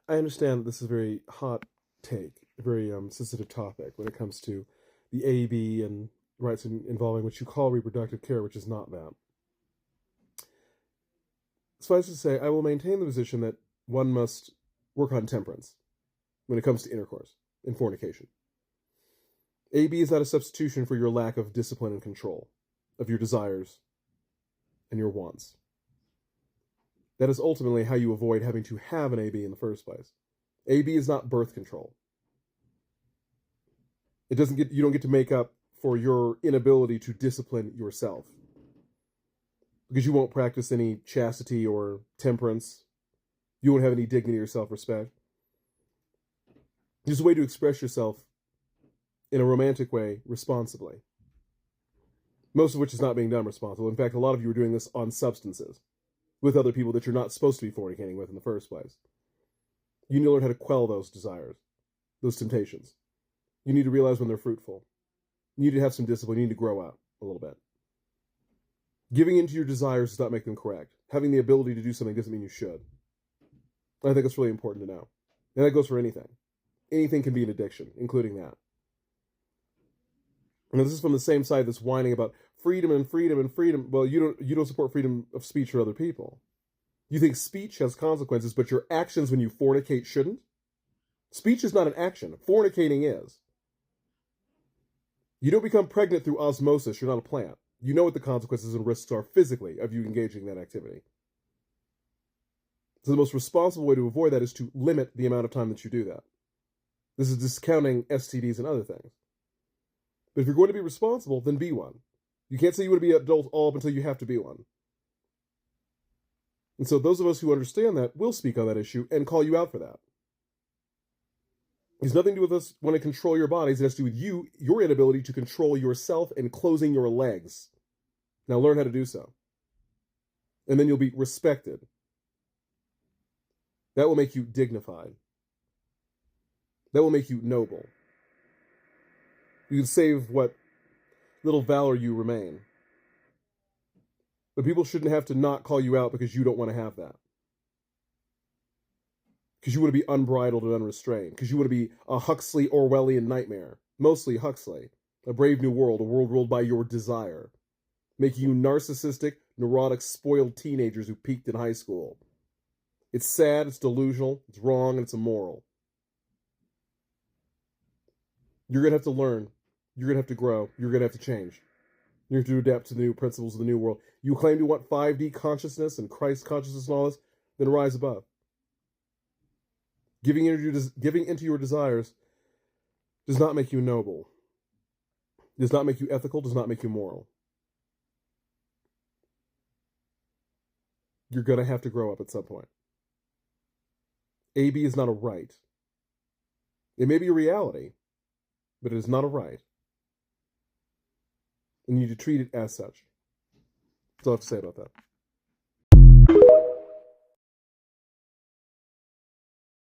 I understand this is a very hot take, a very sensitive topic when it comes to the AB and rights involving what you call reproductive care, which is not that. Suffice to say, I will maintain the position that one must work on temperance when it comes to intercourse and fornication. AB is not a substitution for your lack of discipline and control of your desires and your wants. That is ultimately how you avoid having to have an AB in the first place. AB is not birth control. You don't get to make up for your inability to discipline yourself. Because you won't practice any chastity or temperance. You won't have any dignity or self-respect. There's a way to express yourself in a romantic way responsibly. Most of which is not being done responsibly. In fact, a lot of you are doing this on substances with other people that you're not supposed to be fornicating with in the first place. You need to learn how to quell those desires, those temptations. You need to realize when they're fruitful. You need to have some discipline. You need to grow up a little bit. Giving into your desires does not make them correct. Having the ability to do something doesn't mean you should. I think it's really important to know. And that goes for anything. Anything can be an addiction, including that. And this is from the same side that's whining about freedom and freedom and freedom. Well, you don't support freedom of speech for other people. You think speech has consequences, but your actions when you fornicate shouldn't? Speech is not an action. Fornicating is. You don't become pregnant through osmosis. You're not a plant. You know what the consequences and risks are physically of you engaging in that activity. So the most responsible way to avoid that is to limit the amount of time that you do that. This is discounting STDs and other things. But if you're going to be responsible, then be one. You can't say you want to be an adult all up until you have to be one. And so those of us who understand that will speak on that issue and call you out for that. It has nothing to do with us wanting to control your bodies. It has to do with you, your inability to control yourself and closing your legs. Now learn how to do so. And then you'll be respected. That will make you dignified. That will make you noble. You can save what little valor you remain. But people shouldn't have to not call you out because you don't want to have that. Because you want to be unbridled and unrestrained. Because you want to be a Huxley Orwellian nightmare. Mostly Huxley. A brave new world. A world ruled by your desire. Making you narcissistic, neurotic, spoiled teenagers who peaked in high school. It's sad, it's delusional, it's wrong, and it's immoral. You're going to have to learn. You're going to have to grow. You're going to have to change. You have to adapt to the new principles of the new world. You claim to want 5D consciousness and Christ consciousness and all this, then rise above. Giving into your desires does not make you noble. Does not make you ethical, does not make you moral. You're going to have to grow up at some point. AB is not a right. It may be a reality, but it is not a right. And you need to treat it as such. That's all I have to say about that.